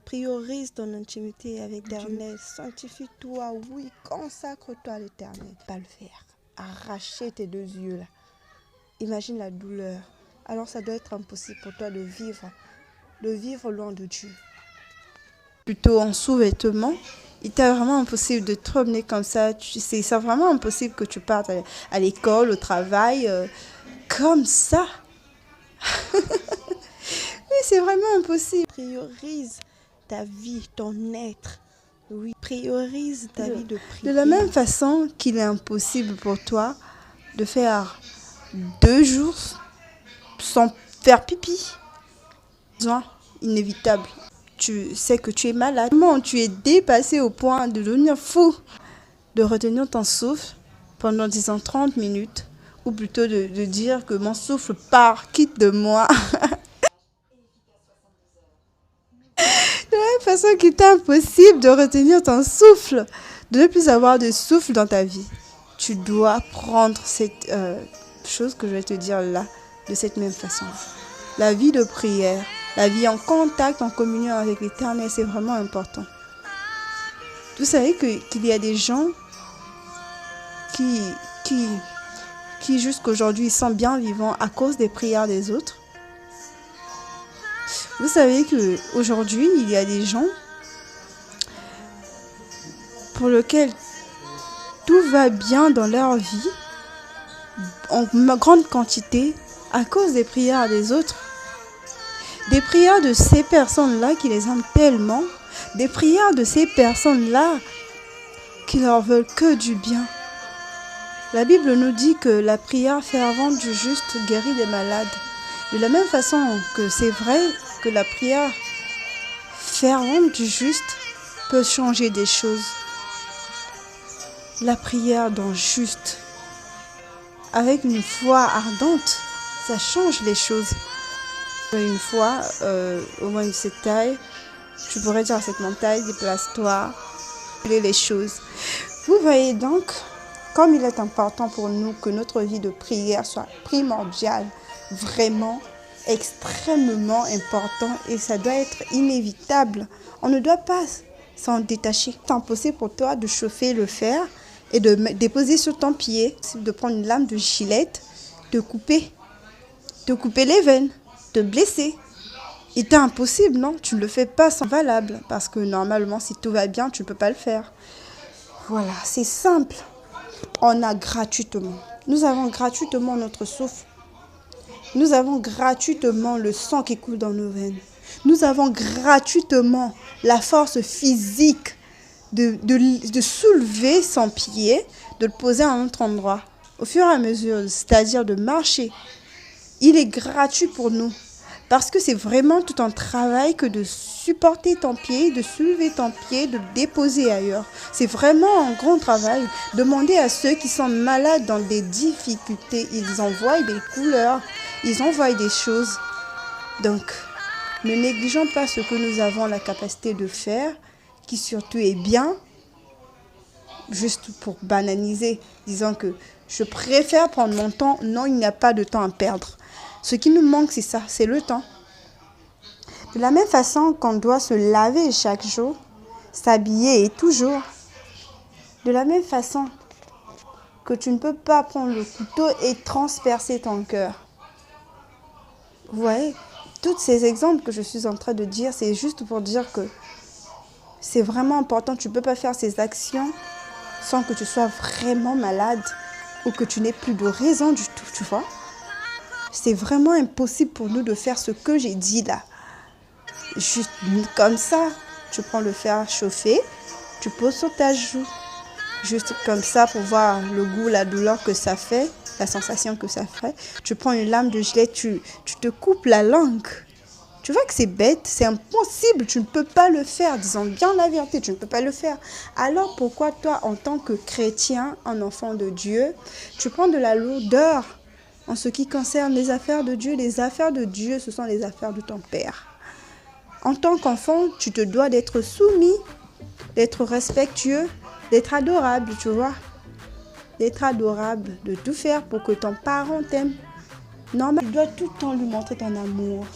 Priorise ton intimité avec l'Éternel. Sanctifie-toi, oui, consacre-toi à l'Éternel. Pas le faire. Arracher tes deux yeux là. Imagine la douleur. Alors ça doit être impossible pour toi de vivre loin de Dieu. Plutôt en sous-vêtements. Il t'est vraiment impossible de te promener comme ça. C'est vraiment impossible que tu partes à l'école, au travail, comme ça. Oui, c'est vraiment impossible. Priorise ta vie, ton être. Oui, priorise ta vie de prière. De la même façon qu'il est impossible pour toi de faire 2 jours sans faire pipi. Besoin inévitable. Tu sais que tu es malade. Comment tu es dépassé au point de devenir fou, de retenir ton souffle pendant, disons, 30 minutes, ou plutôt de dire que mon souffle part, quitte de moi. De la même façon qu'il est impossible de retenir ton souffle, de ne plus avoir de souffle dans ta vie. Tu dois prendre cette chose que je vais te dire là, de cette même façon. La vie de prière, la vie en contact, en communion avec l'Éternel, c'est vraiment important. Vous savez qu'il y a des gens qui jusqu'aujourd'hui sont bien vivants à cause des prières des autres. Vous savez qu'aujourd'hui, il y a des gens pour lesquels tout va bien dans leur vie, en grande quantité, à cause des prières des autres. Des prières de ces personnes-là qui les aiment tellement, des prières de ces personnes-là qui leur veulent que du bien. La Bible nous dit que la prière fervente du juste guérit des malades. De la même façon que c'est vrai que la prière fervente du juste peut changer des choses. La prière d'un juste, avec une foi ardente, ça change les choses. Une fois, au moins de cette taille, tu pourrais dire à cette montagne, déplace-toi, les choses. Vous voyez donc, comme il est important pour nous que notre vie de prière soit primordiale, vraiment extrêmement important, et ça doit être inévitable. On ne doit pas s'en détacher. C'est impossible pour toi de chauffer le fer et de déposer sur ton pied, de prendre une lame de gilette, de couper les veines, te blesser. Il est impossible, non? Tu ne le fais pas sans valable, parce que normalement, si tout va bien, tu ne peux pas le faire. Voilà, c'est simple. On a gratuitement. Nous avons gratuitement notre souffle. Nous avons gratuitement le sang qui coule dans nos veines. Nous avons gratuitement la force physique de soulever son pied, de le poser à un autre endroit, au fur et à mesure, c'est-à-dire de marcher. Il est gratuit pour nous, parce que c'est vraiment tout un travail que de supporter ton pied, de soulever ton pied, de le déposer ailleurs. C'est vraiment un grand travail. Demandez à ceux qui sont malades dans des difficultés. Ils envoient des couleurs, ils envoient des choses. Donc, ne négligeons pas ce que nous avons la capacité de faire, qui surtout est bien, juste pour banaliser, disant que je préfère prendre mon temps. Non, il n'y a pas de temps à perdre. Ce qui nous manque, c'est ça, c'est le temps. De la même façon qu'on doit se laver chaque jour, s'habiller et toujours. De la même façon que tu ne peux pas prendre le couteau et transpercer ton cœur. Vous voyez, tous ces exemples que je suis en train de dire, c'est juste pour dire que c'est vraiment important. Tu ne peux pas faire ces actions sans que tu sois vraiment malade ou que tu n'aies plus de raison du tout, tu vois. C'est vraiment impossible pour nous de faire ce que j'ai dit là. Juste comme ça, tu prends le fer chauffé, tu poses sur ta joue. Juste comme ça pour voir le goût, la douleur que ça fait, la sensation que ça fait. Tu prends une lame de gilet, tu te coupes la langue. Tu vois que c'est bête, c'est impossible, tu ne peux pas le faire. Disons bien la vérité, tu ne peux pas le faire. Alors pourquoi toi, en tant que chrétien, un enfant de Dieu, tu prends de la lourdeur en ce qui concerne les affaires de Dieu? Les affaires de Dieu, ce sont les affaires de ton Père. En tant qu'enfant, tu te dois d'être soumis, d'être respectueux, d'être adorable, tu vois. D'être adorable, de tout faire pour que ton parent t'aime. Normal, tu dois tout le temps lui montrer ton amour.